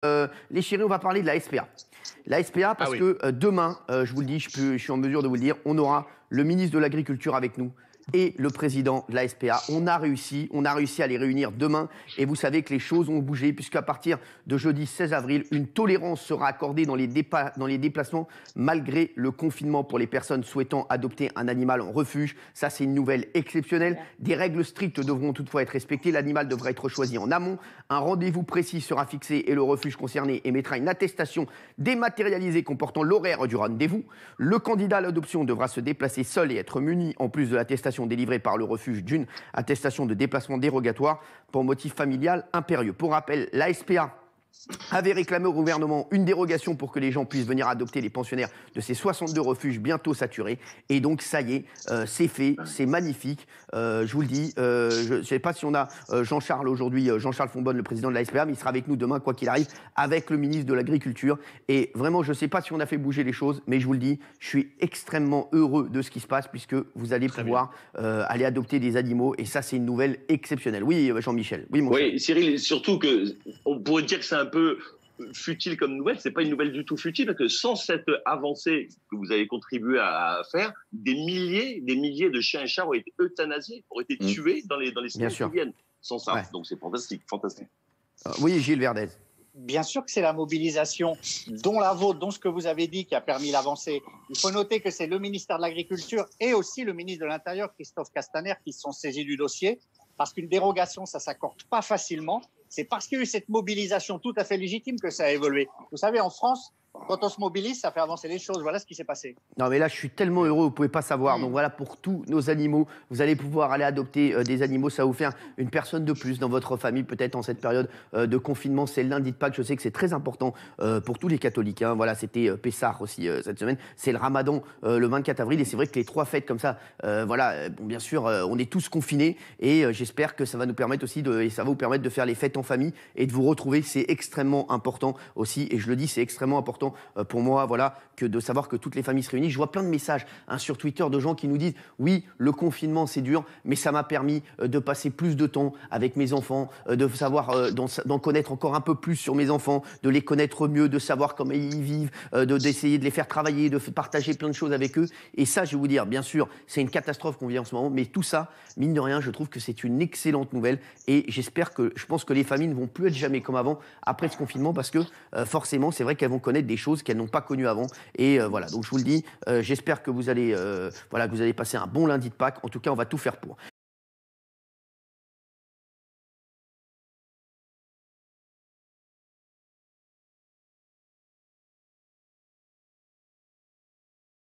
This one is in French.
Les chéris, on va parler de la SPA. La SPA Ah parce oui. que demain, je vous le dis, je suis en mesure de vous le dire, on aura le ministre de l'Agriculture avec nous et le président de la SPA. On a réussi à les réunir demain et vous savez que les choses ont bougé puisqu'à partir de jeudi 16 avril, une tolérance sera accordée dans les déplacements malgré le confinement pour les personnes souhaitant adopter un animal en refuge. Ça, c'est une nouvelle exceptionnelle. Des règles strictes devront toutefois être respectées. L'animal devra être choisi en amont. Un rendez-vous précis sera fixé et le refuge concerné émettra une attestation dématérialisée comportant l'horaire du rendez-vous. Le candidat à l'adoption devra se déplacer seul et être muni, en plus de l'attestation délivrée par le refuge, d'une attestation de déplacement dérogatoire pour motif familial impérieux. Pour rappel, la SPA avait réclamé au gouvernement une dérogation pour que les gens puissent venir adopter les pensionnaires de ces 62 refuges bientôt saturés. Et donc, ça y est, c'est fait, c'est magnifique. Je vous le dis, je ne sais pas si on a Jean-Charles aujourd'hui, Jean-Charles Fonbonne, le président de la SPA, mais il sera avec nous demain, quoi qu'il arrive, avec le ministre de l'Agriculture. Et vraiment, je ne sais pas si on a fait bouger les choses, mais je vous le dis, je suis extrêmement heureux de ce qui se passe, puisque vous allez pouvoir aller adopter des animaux. Et ça, c'est une nouvelle exceptionnelle. Oui, Jean-Michel. Oui, mon cher. Oui, Cyril, surtout que on pourrait dire que c'est un peu futile comme nouvelle. C'est pas une nouvelle du tout futile parce que sans cette avancée que vous avez contribué à faire, des milliers de chiens et chats auraient été euthanasiés, auraient été tués dans les semaines qui viennent. Sans ça, Ouais. donc c'est fantastique, fantastique. Oui, Gilles Verdez. Bien sûr que c'est la mobilisation, dont la vôtre, dont ce que vous avez dit, qui a permis l'avancée. Il faut noter que c'est le ministère de l'Agriculture et aussi le ministre de l'Intérieur, Christophe Castaner, qui se sont saisis du dossier, parce qu'une dérogation, ça ne s'accorde pas facilement. C'est parce qu'il y a eu cette mobilisation tout à fait légitime que ça a évolué. Vous savez, en France, quand on se mobilise, ça fait avancer les choses. Voilà ce qui s'est passé. Non, mais là, je suis tellement heureux, vous ne pouvez pas savoir. Donc voilà, pour tous nos animaux, vous allez pouvoir aller adopter des animaux. Ça va vous faire une personne de plus dans votre famille, peut-être en cette période de confinement. C'est le lundi de Pâques. Je sais que c'est très important pour tous les catholiques. Hein. Voilà, c'était Pessah aussi cette semaine. C'est le Ramadan le 24 avril. Et c'est vrai que les trois fêtes comme ça, bon, bien sûr, on est tous confinés. Et j'espère que ça va nous permettre aussi et ça va vous permettre de faire les fêtes en famille et de vous retrouver. C'est extrêmement important aussi. Et je le dis, c'est extrêmement important pour moi, voilà, que de savoir que toutes les familles se réunissent. Je vois plein de messages sur Twitter de gens qui nous disent « Oui, le confinement, c'est dur, mais ça m'a permis de passer plus de temps avec mes enfants, de savoir, d'en connaître encore un peu plus sur mes enfants, de les connaître mieux, de savoir comment ils vivent, d'essayer de les faire travailler, de partager plein de choses avec eux. » Et ça, je vais vous dire, bien sûr, c'est une catastrophe qu'on vit en ce moment, mais tout ça, mine de rien, je trouve que c'est une excellente nouvelle. Et je pense que les familles ne vont plus être jamais comme avant après ce confinement, parce que forcément, c'est vrai qu'elles vont connaître des choses qu'elles n'ont pas connues avant. Et voilà, donc je vous le dis, j'espère que vous allez passer un bon lundi de Pâques. En tout cas, on va tout faire pour.